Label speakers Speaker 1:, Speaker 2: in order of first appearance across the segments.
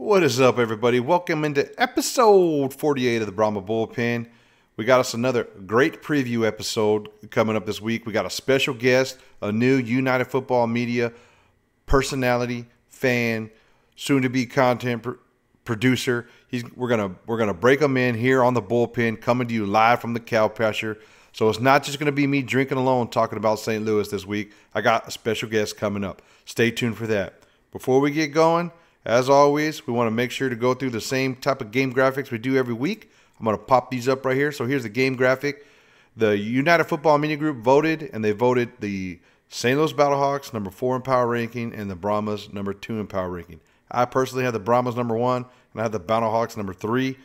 Speaker 1: What is up, everybody? Welcome into episode 48 of the Brahma Bullpen. We got us another great preview episode coming up this week. We got a special guest, a new United Football Media personality, fan, soon-to-be content producer. We're gonna break him in here on the bullpen, coming to you live from the cow pasture. So it's not just gonna be me drinking alone talking about St. Louis this week. I got a special guest coming up. Stay tuned for that. Before we get going, as always, we want to make sure to go through the same type of game graphics we do every week. I'm going to pop these up right here. So here's the game graphic. The United Football Media Group voted, and they voted the St. Louis Battlehawks number 4 in power ranking and the Brahmas number 2 in power ranking. I personally had the Brahmas number 1, and I had the Battlehawks number 3,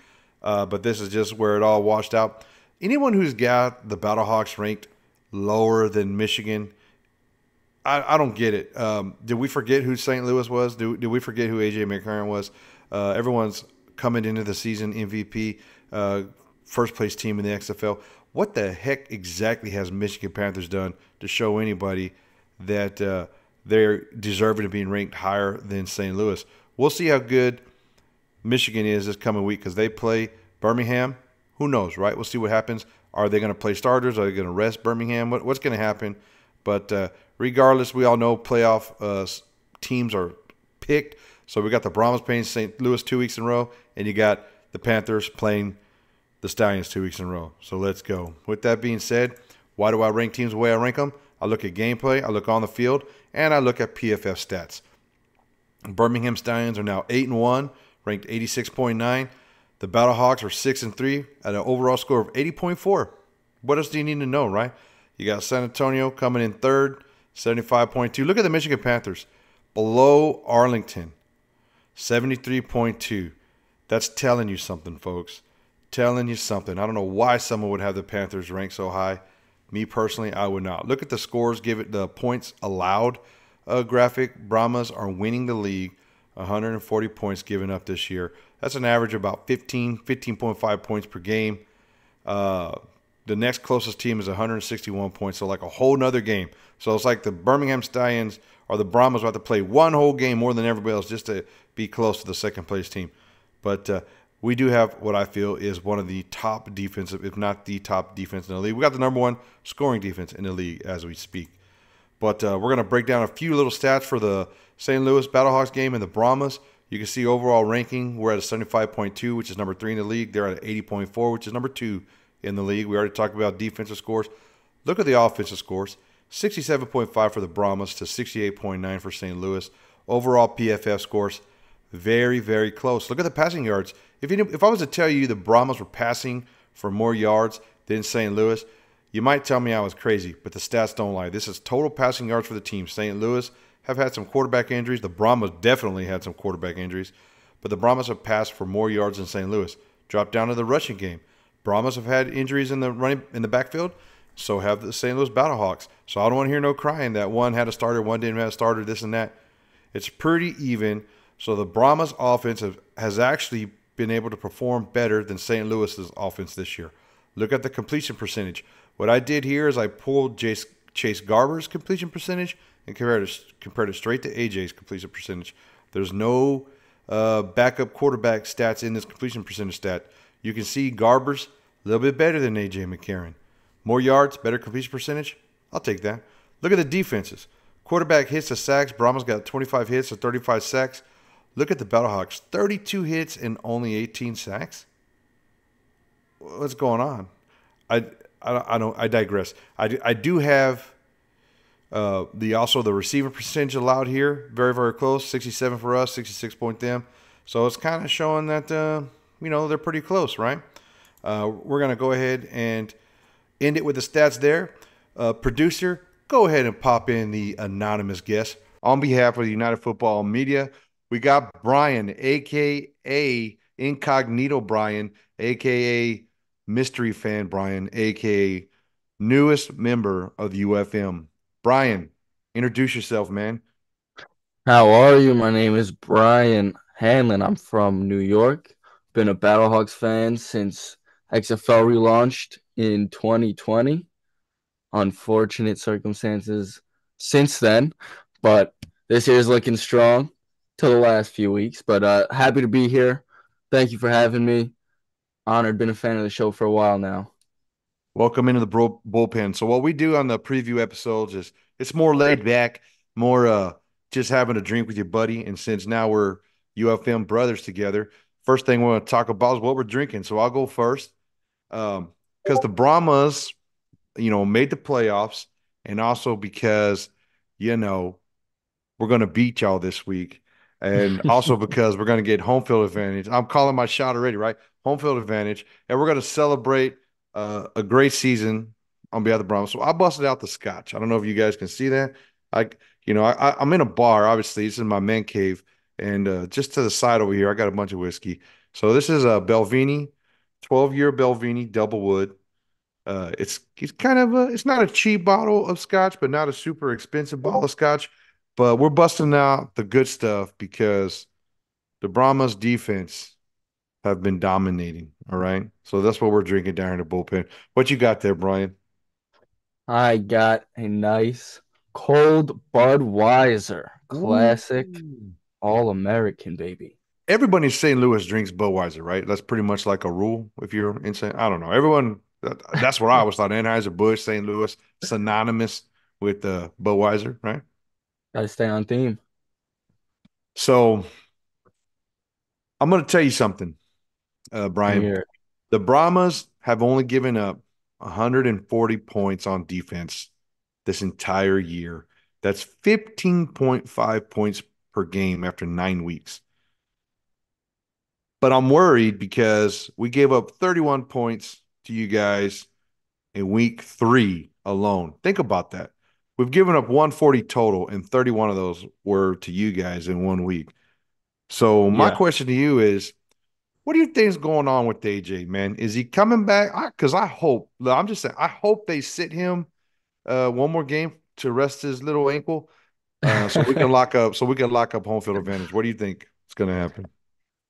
Speaker 1: but this is just where it all washed out. Anyone who's got the Battlehawks ranked lower than Michigan, I don't get it. Did we forget who St. Louis was? Did we forget who A.J. McCarron was? Everyone's coming into the season MVP, first place team in the XFL. What the heck exactly has Michigan Panthers done to show anybody that they're deserving of being ranked higher than St. Louis? We'll see how good Michigan is this coming week because they play Birmingham. Who knows, right? We'll see what happens. Are they going to play starters? Are they going to rest Birmingham? What's going to happen? But regardless, we all know playoff teams are picked. So we got the Brahmas playing St. Louis 2 weeks in a row, and you got the Panthers playing the Stallions 2 weeks in a row. So let's go. With that being said, why do I rank teams the way I rank them? I look at gameplay, I look on the field, and I look at PFF stats. Birmingham Stallions are now 8-1, ranked 86.9. The Battlehawks are 6-3 at an overall score of 80.4. What else do you need to know, right? You got San Antonio coming in third, 75.2. Look at the Michigan Panthers. Below Arlington, 73.2. That's telling you something, folks. Telling you something. I don't know why someone would have the Panthers ranked so high. Me personally, I would not. Look at the scores. Give it the points allowed graphic. Brahmas are winning the league. 140 points given up this year. That's an average of about 15.5 points per game. The next closest team is 161 points, so like a whole nother game. So it's like the Birmingham Stallions or the Brahmas will have to play one whole game more than everybody else just to be close to the second place team. But we do have what I feel is one of the top defensive, if not the top defense in the league. We got the number 1 scoring defense in the league as we speak. But we're going to break down a few little stats for the St. Louis Battlehawks game and the Brahmas. You can see overall ranking, we're at a 75.2, which is number 3 in the league. They're at 80.4, which is number 2 in the league. We already talked about defensive scores. Look at the offensive scores. 67.5 for the Brahmas to 68.9 for St. Louis. Overall PFF scores, very, very close. Look at the passing yards. If I was to tell you the Brahmas were passing for more yards than St. Louis, you might tell me I was crazy, but the stats don't lie. This is total passing yards for the team. St. Louis have had some quarterback injuries. The Brahmas definitely had some quarterback injuries, but the Brahmas have passed for more yards than St. Louis. Drop down to the rushing game. Brahmas have had injuries in the backfield, so have the St. Louis Battlehawks. So I don't want to hear no crying that one had a starter, one didn't have a starter, this and that. It's pretty even. So the Brahmas offense has actually been able to perform better than St. Louis's offense this year. Look at the completion percentage. What I did here is I pulled Chase Garber's completion percentage and compared it straight to AJ's completion percentage. There's no backup quarterback stats in this completion percentage stat. You can see Garber's a little bit better than A.J. McCarron. More yards, better completion percentage. I'll take that. Look at the defenses. Quarterback hits to sacks. Brahmas got 25 hits to 35 sacks. Look at the Battlehawks. 32 hits and only 18 sacks. What's going on? I digress. I do have the receiving percentage allowed here. Very, very close. 67 for us, 66 point them. So it's kind of showing that they're pretty close, right? We're going to go ahead and end it with the stats there. Producer, go ahead and pop in the anonymous guest. On behalf of the United Football Media, we got Brian, a.k.a. Incognito Brian, a.k.a. Mystery Fan Brian, a.k.a. newest member of the UFM. Brian, introduce yourself, man.
Speaker 2: How are you? My name is Brian Hanlon. I'm from New York. Been a Battlehawks fan since XFL relaunched in 2020. Unfortunate circumstances since then, but this year's looking strong. to the last few weeks, but happy to be here. Thank you for having me. Honored, been a fan of the show for a while now.
Speaker 1: Welcome into the bullpen. So what we do on the preview episodes is it's more laid back, more just having a drink with your buddy. And since now we're UFM brothers together, first thing we want to talk about is what we're drinking. So I'll go first because the Brahmas, made the playoffs, and also because you know we're going to beat y'all this week. And also because we're going to get home field advantage. I'm calling my shot already, right? Home field advantage. And we're going to celebrate a great season on behalf of the Brahmas. So I busted out the scotch. I don't know if you guys can see that. I, I'm in a bar, obviously. This is my man cave. And just to the side over here, I got a bunch of whiskey. So this is a Belvini, 12-year Belvini double wood. It's kind of it's not a cheap bottle of scotch, but not a super expensive bottle of scotch. But we're busting out the good stuff because the Brahmas defense have been dominating. All right. So that's what we're drinking down in the bullpen. What you got there, Brian?
Speaker 2: I got a nice cold Budweiser,
Speaker 1: Ooh.
Speaker 2: classic, all American, baby.
Speaker 1: Everybody in St. Louis drinks Budweiser, right? That's pretty much like a rule if you're in St. I don't know. Everyone, that's what I always thought. Anheuser-Busch, St. Louis, synonymous with Budweiser, right?
Speaker 2: Gotta stay on theme.
Speaker 1: So I'm going to tell you something,
Speaker 2: Let me
Speaker 1: Brian.
Speaker 2: hear it.
Speaker 1: The Brahmas have only given up 140 points on defense this entire year. That's 15.5 points per game after 9 weeks. But I'm worried because we gave up 31 points to you guys in week 3 alone. Think about that. We've given up 140 total, and 31 of those were to you guys in 1 week. So my
Speaker 2: Yeah.
Speaker 1: question to you is, what do you think is going on with AJ, man? Is he coming back? Because I hope, I'm just saying, I hope they sit him one more game to rest his little ankle, so we can lock up, home field advantage. What do you think is going to happen?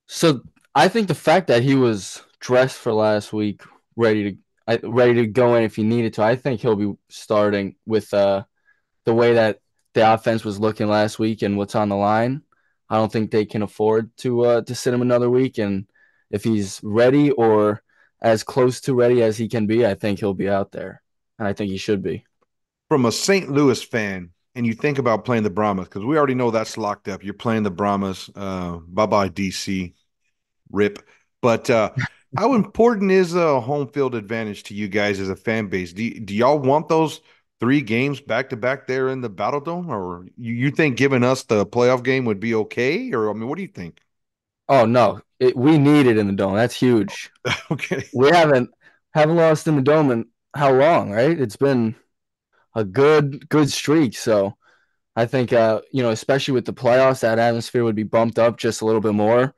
Speaker 2: So I think the fact that he was dressed for last week, ready to go in if he needed to, I think he'll be starting with the way that the offense was looking last week and what's on the line. I don't think they can afford to sit him another week. And if he's ready or as close to ready as he can be, I think he'll be out there, and I think he should be.
Speaker 1: From a St. Louis fan, and you think about playing the Brahmas, because we already know that's locked up. You're playing the Brahmas. Bye bye, DC. Rip. But how important is a home field advantage to you guys as a fan base? Do y'all want those 3 games back to back there in the Battle Dome, or you think giving us the playoff game would be okay? Or I mean, what do you think?
Speaker 2: Oh no, we need it in the dome. That's huge.
Speaker 1: Okay.
Speaker 2: We haven't lost in the dome in how long, right? It's been a good streak. So I think especially with the playoffs, that atmosphere would be bumped up just a little bit more.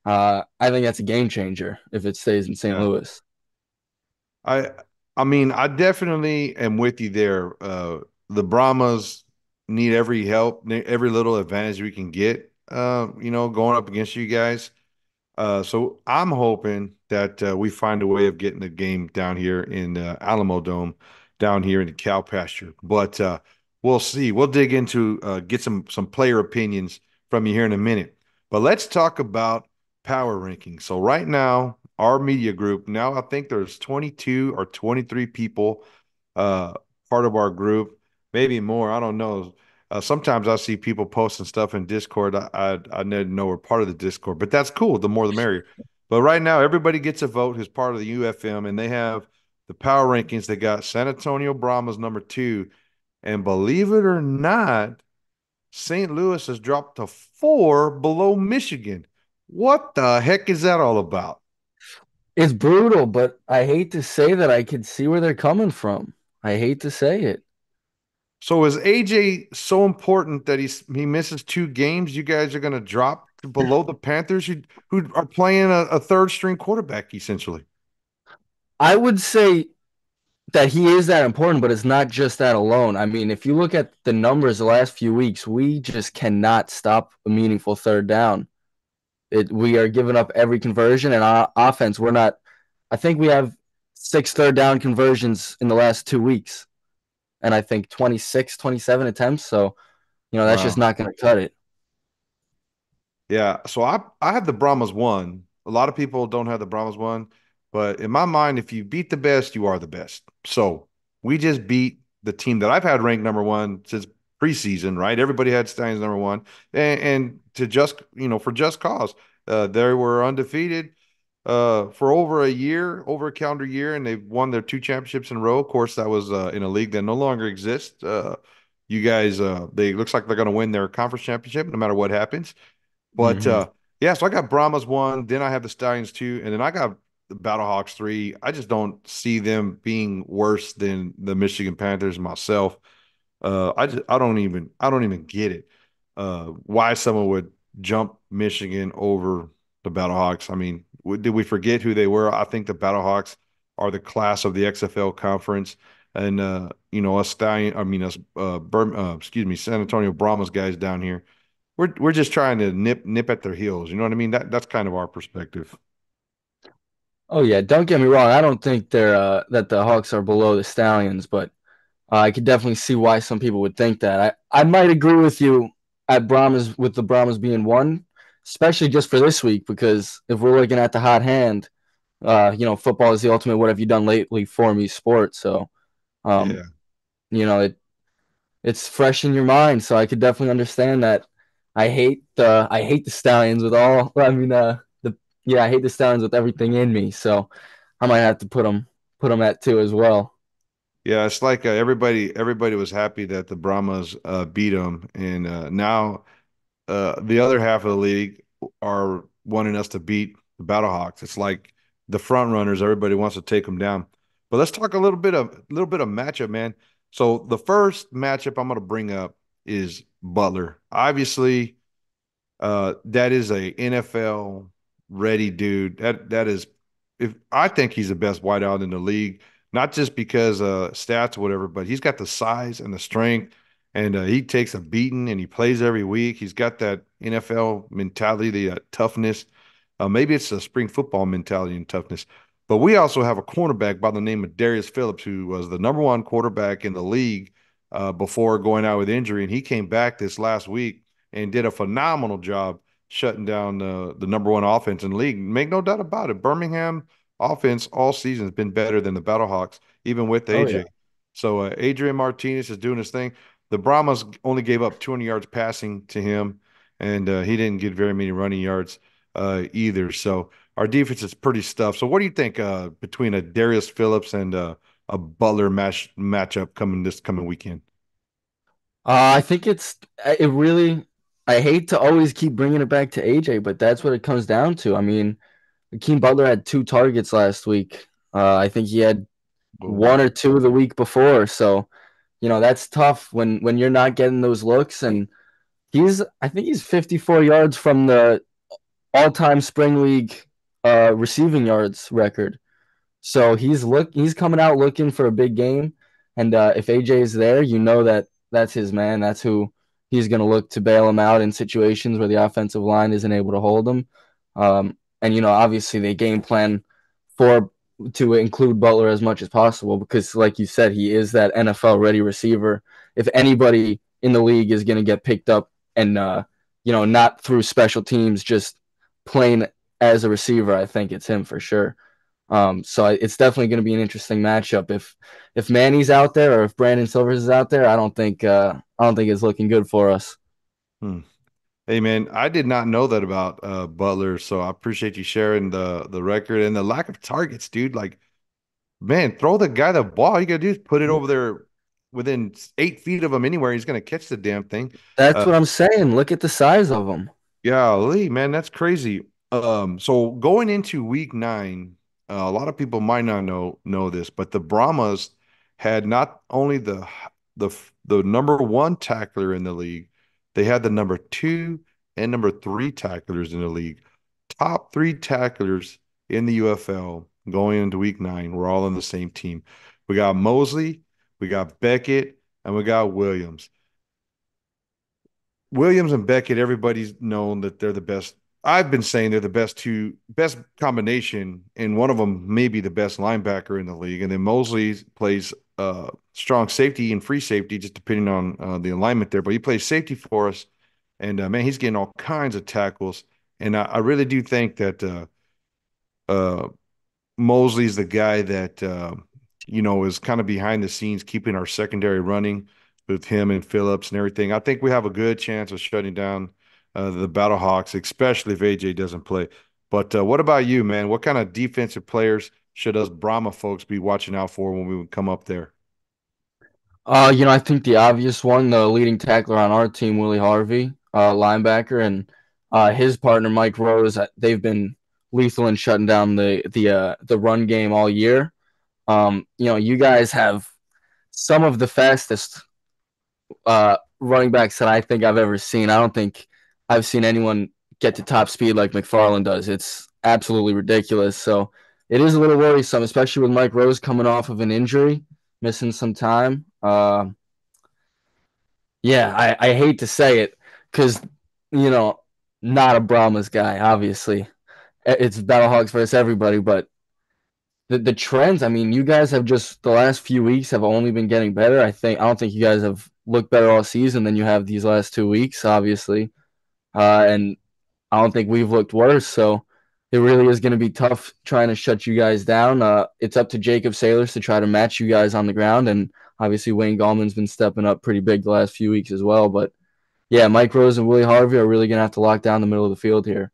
Speaker 2: I think that's a game changer if it stays in St.
Speaker 1: Yeah.
Speaker 2: Louis.
Speaker 1: I I mean, I definitely am with you there. The Brahmas need every help, every little advantage we can get, going up against you guys. So I'm hoping that we find a way of getting the game down here in Alamo Dome, down here in the cow pasture. But we'll see. We'll dig into get some player opinions from you here in a minute. But let's talk about power rankings. So right now, our media group now I think there's 22 or 23 people uh, part of our group, maybe more. I don't know. Sometimes I see people posting stuff in Discord. I didn't know we're part of the Discord, but that's cool. The more the merrier. But right now, everybody gets a vote who's part of the UFM, and they have the power rankings. They got San Antonio Brahmas number 2, and believe it or not, St. Louis has dropped to 4 below Michigan. What the heck is that all about?
Speaker 2: It's brutal, but I hate to say that I can see where they're coming from. I hate to say it.
Speaker 1: So is AJ so important that he misses 2 games? You guys are going to drop to below the Panthers, who are playing a third string quarterback essentially.
Speaker 2: I would say that he is that important, but it's not just that alone. I mean, if you look at the numbers the last few weeks, we just cannot stop a meaningful third down. We are giving up every conversion, and our offense, we're not. I think we have 6 third down conversions in the last 2 weeks, and I think 26, 27 attempts. So, that's just
Speaker 1: Wow.
Speaker 2: not going to cut it.
Speaker 1: Yeah, so I have the Brahmas one. A lot of people don't have the Brahmas one, but in my mind, if you beat the best, you are the best. So we just beat the team that I've had ranked number one since preseason, right? Everybody had Stallions number one, and to just for just cause, they were undefeated for over a year, over a calendar year, and they've won their two championships in a row. Of course, that was in a league that no longer exists. You guys, they looks like they're going to win their conference championship no matter what happens. But
Speaker 2: Hmm.
Speaker 1: yeah, so I got Brahmas one, then I have the Stallions two, and then I got the Battlehawks three. I just don't see them being worse than the Michigan Panthers myself. I don't even get it. Why someone would jump Michigan over the Battlehawks. I mean, did we forget who they were? I think the Battlehawks are the class of the XFL conference. And us Stallion, I mean us excuse me, San Antonio Brahmas guys down here. We're just trying to nip at their heels. You know what I mean? That's kind of our perspective.
Speaker 2: Oh yeah, don't get me wrong. I don't think they're that the Hawks are below the Stallions, but I could definitely see why some people would think that. I might agree with you at Brahmas with the Brahmas being one, especially just for this week, because if we're looking at the hot hand, football is the ultimate what have you done lately for me sport. So, um,
Speaker 1: Yeah.
Speaker 2: it's fresh in your mind. So I could definitely understand that. I hate the Stallions with all. I mean, the yeah, I hate the Stallions with everything in me. So I might have to put them at two as well.
Speaker 1: Yeah, it's like everybody was happy that the Brahmas beat them, and now the other half of the league are wanting us to beat the Battlehawks. It's like the front runners, everybody wants to take them down. But let's talk a little bit of matchup, man. So the first matchup I'm going to bring up is Butler. Obviously, that is a NFL ready dude. That is, if I think he's the best wideout in the league, not just because stats or whatever, but he's got the size and the strength, and he takes a beating and he plays every week. He's got that NFL mentality, the toughness. Maybe it's a spring football mentality and toughness. But we also have a cornerback by the name of Darius Phillips, who was the number one quarterback in the league before going out with injury, and he came back this last week and did a phenomenal job shutting down the number one offense in the league. Make no doubt about it. Birmingham offense all season has been better than the Battlehawks, even with
Speaker 2: Oh yeah.
Speaker 1: AJ. So Adrian Martinez is doing his thing. The Brahmas only gave up 200 yards passing to him, and he didn't get very many running yards either. So our defense is pretty stuffed. So what do you think between a Darius Phillips and a Butler matchup coming this coming weekend?
Speaker 2: I think it really. I hate to always keep bringing it back to AJ, but that's what it comes down to. I mean, Akeem Butler had two targets last week. I think he had
Speaker 1: Whoa.
Speaker 2: one or two the week before. So, that's tough when you're not getting those looks. And I think he's 54 yards from the all-time spring league receiving yards record. So he's coming out looking for a big game, and if AJ is there, you know that that's his man. That's who he's going to look to bail him out in situations where the offensive line isn't able to hold him. And obviously they game plan for to include Butler as much as possible because, like you said, he is that NFL ready receiver. If anybody in the league is going to get picked up and not through special teams, just playing as a receiver, I think it's him for sure. So it's definitely going to be an interesting matchup. If Manny's out there or if Brandon Silvers is out there, I don't think it's looking good for us.
Speaker 1: Hmm. Hey man, I did not know that about Butler, so I appreciate you sharing the record and the lack of targets, dude. Like, man, throw the guy the ball. All you gotta do is put it over there within 8 feet of him anywhere. He's gonna catch the damn thing.
Speaker 2: That's
Speaker 1: Uh,
Speaker 2: what I'm saying. Look at the size of them.
Speaker 1: Golly, man, that's crazy. So going into week nine, a lot of people might not know this, but the Brahmas had not only the the number one tackler in the league, they had the number two and number three tacklers in the league. Top three tacklers in the UFL going into week nine were all on the same team. We got Mosley, we got Beckett, and we got Williams. Williams and Beckett, everybody's known that they're the best. I've been saying they're the best combination, and one of them may be the best linebacker in the league. And then Mosley plays strong safety and free safety, just depending on the alignment there. But he plays safety for us, And man, he's getting all kinds of tackles. And I really do think that uh, Mosley's the guy that is kind of behind the scenes keeping our secondary running with him and Phillips and everything. I think we have a good chance of shutting down the Battlehawks, especially if AJ doesn't play. But what about you, man? What kind of defensive players should us Brahma folks be watching out for when we would come up there?
Speaker 2: I think the obvious one, the leading tackler on our team, Willie Harvey, linebacker, and his partner Mike Rose. They've been lethal in shutting down the run game all year. You guys have some of the fastest running backs that I think I've ever seen. I don't think I've seen anyone get to top speed like McFarland does. It's absolutely ridiculous. So it is a little worrisome, especially with Mike Rose coming off of an injury, missing some time. Yeah, I hate to say it because, you know, not a Brahmas guy, obviously. It's Battlehawks versus everybody, but the trends, I mean, you guys have just the last few weeks have only been getting better. I don't think you guys have looked better all season than you have these last 2 weeks, obviously. And I don't think we've looked worse. So it really is going to be tough trying to shut you guys down. It's up to Jacob Sailors to try to match you guys on the ground. And obviously, Wayne Gallman's been stepping up pretty big the last few weeks as well. But yeah, Mike Rose and Willie Harvey are really going to have to lock down the middle of the field here.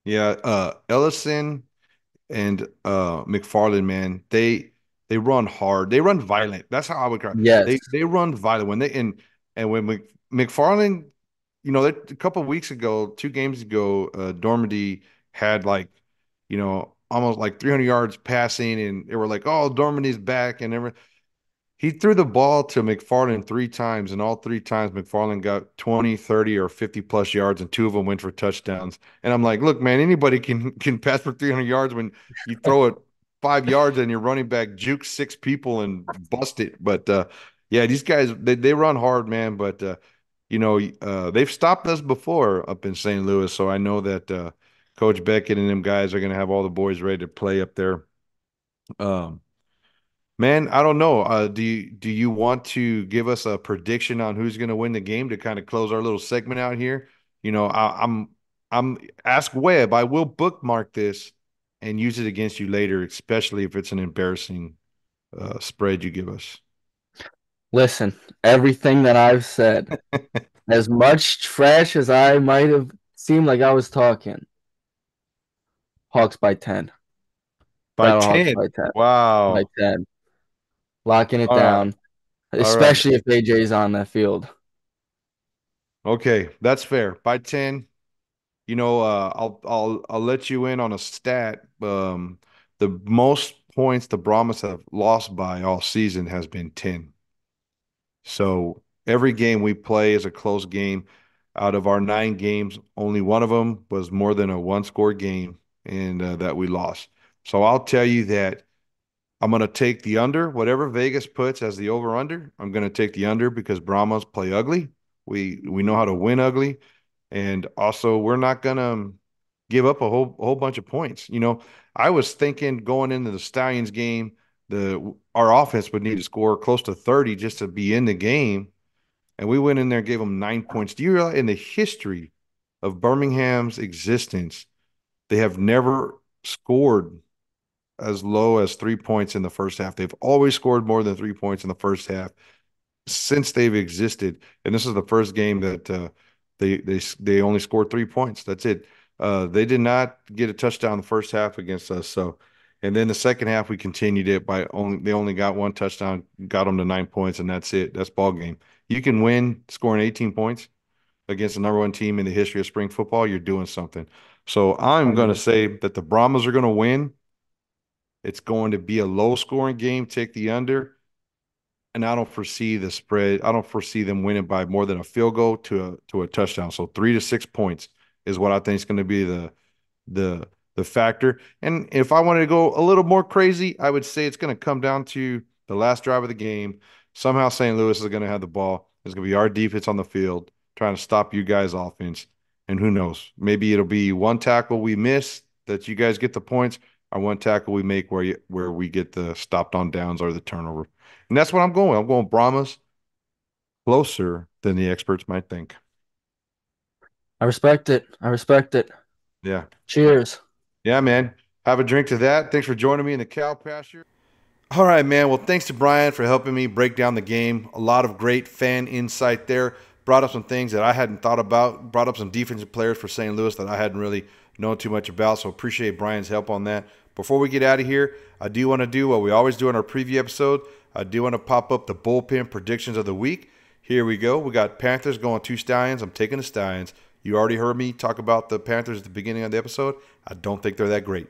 Speaker 1: Yeah, Ellison and McFarland, man, they run hard. They run violent. That's how I would call it.
Speaker 2: Yes.
Speaker 1: They run violent when they and when McFarland, a couple of weeks ago, 2 games ago, Dormady had like, almost like 300 yards passing, and they were like, "Oh, Dormady's back," and everything. He threw the ball to McFarland 3 times, and all 3 times McFarland got 20, 30, or 50 plus yards, and 2 of them went for touchdowns. And I'm like, look, man, anybody can pass for 300 yards when you throw it 5 yards and your running back jukes 6 people and bust it. But yeah, these guys they run hard, man. But they've stopped us before up in St. Louis, so I know that Coach Beckett and them guys are gonna have all the boys ready to play up there. Um, Man, I don't know. Do you want to give us a prediction on who's going to win the game to kind of close our little segment out here? I'm ask Webb. I will bookmark this and use it against you later, especially if it's an embarrassing spread you give us.
Speaker 2: Listen, everything that I've said, as much trash as I might have seemed like I was talking, Hawks by 10.
Speaker 1: By
Speaker 2: Battlehawks
Speaker 1: 10.
Speaker 2: by 10. By
Speaker 1: Wow.
Speaker 2: 10. Locking it
Speaker 1: All right.
Speaker 2: down,
Speaker 1: All right.
Speaker 2: especially if AJ's on that field.
Speaker 1: Okay, that's fair. By 10, I'll let you in on a stat. The most points the Brahmas have lost by all season has been 10. So every game we play is a close game. Out of our 9 games, only one of them was more than a one-score game, and that we lost. So I'll tell you that I'm going to take the under, whatever Vegas puts as the over/under. I'm going to take the under because Brahmas play ugly. We know how to win ugly, and also we're not going to give up a whole bunch of points. I was thinking going into the Stallions game, the our offense would need to score close to 30 just to be in the game, and we went in there and gave them 9 points. Do you realize in the history of Birmingham's existence, they have never scored as low as 3 points in the first half? They've always scored more than 3 points in the first half since they've existed, and this is the first game that they only scored 3 points. That's it. They did not get a touchdown the first half against us. So, and then the second half we continued it by they only got one touchdown, got them to 9 points, and that's it. That's ball game. You can win scoring 18 points against the number one team in the history of spring football. You're doing something. So I'm going to say that the Brahmas are going to win. It's going to be a low scoring game. Take the under, and I don't foresee the spread. I don't foresee them winning by more than a field goal to a touchdown. So 3 to 6 points is what I think is going to be the the factor. And if I wanted to go a little more crazy, I would say it's going to come down to the last drive of the game. Somehow St. Louis is going to have the ball. It's going to be our defense on the field trying to stop you guys' offense. And who knows? Maybe it'll be one tackle we miss that you guys get the points, or one tackle we make where we get the stopped on downs or the turnover. And that's what I'm going. I'm going Brahmas closer than the experts might think.
Speaker 2: I respect it. I respect it.
Speaker 1: Yeah.
Speaker 2: Cheers.
Speaker 1: Yeah, man. Have a drink to that. Thanks for joining me in the cow pasture. All right, man. Well, thanks to Brian for helping me break down the game. A lot of great fan insight there. Brought up some things that I hadn't thought about. Brought up some defensive players for St. Louis that I hadn't really known too much about. So appreciate Brian's help on that. Before we get out of here, I do want to do what we always do in our preview episode. I do want to pop up the bullpen predictions of the week. Here we go. We got Panthers going 2 Stallions. I'm taking the Stallions. You already heard me talk about the Panthers at the beginning of the episode. I don't think they're that great.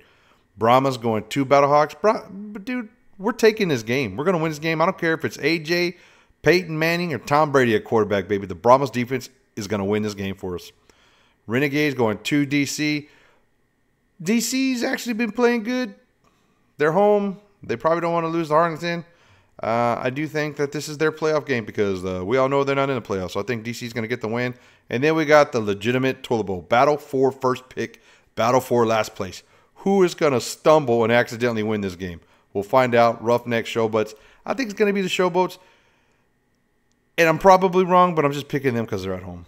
Speaker 1: Brahmas going 2 Battlehawks. Dude, we're taking this game. We're going to win this game. I don't care if it's AJ, Peyton Manning, or Tom Brady at quarterback, baby. The Brahmas defense is going to win this game for us. Renegades going 2 DC. DC's actually been playing good. They're home. They probably don't want to lose to Arlington. I do think that this is their playoff game because we all know they're not in the playoffs. So I think DC's going to get the win. And then we got the legitimate toilet bowl. Battle for first pick. Battle for last place. Who is going to stumble and accidentally win this game? We'll find out. Roughneck Showboats. I think it's going to be the Showboats. And I'm probably wrong, but I'm just picking them because they're at home.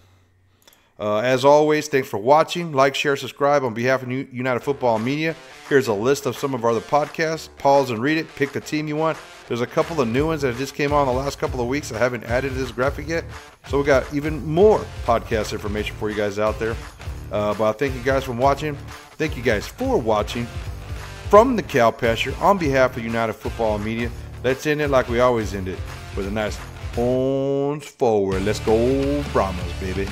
Speaker 1: As always, thanks for watching. Like, share, subscribe on behalf of United Football Media. Here's a list of some of our other podcasts. Pause and read it. Pick the team you want. There's a couple of new ones that just came on the last couple of weeks I haven't added to this graphic yet. So we got even more podcast information for you guys out there. But I thank you guys for watching. Thank you guys for watching. From the cow pasture, on behalf of United Football Media, let's end it like we always end it, with a nice horns forward. Let's go Brahmas, baby.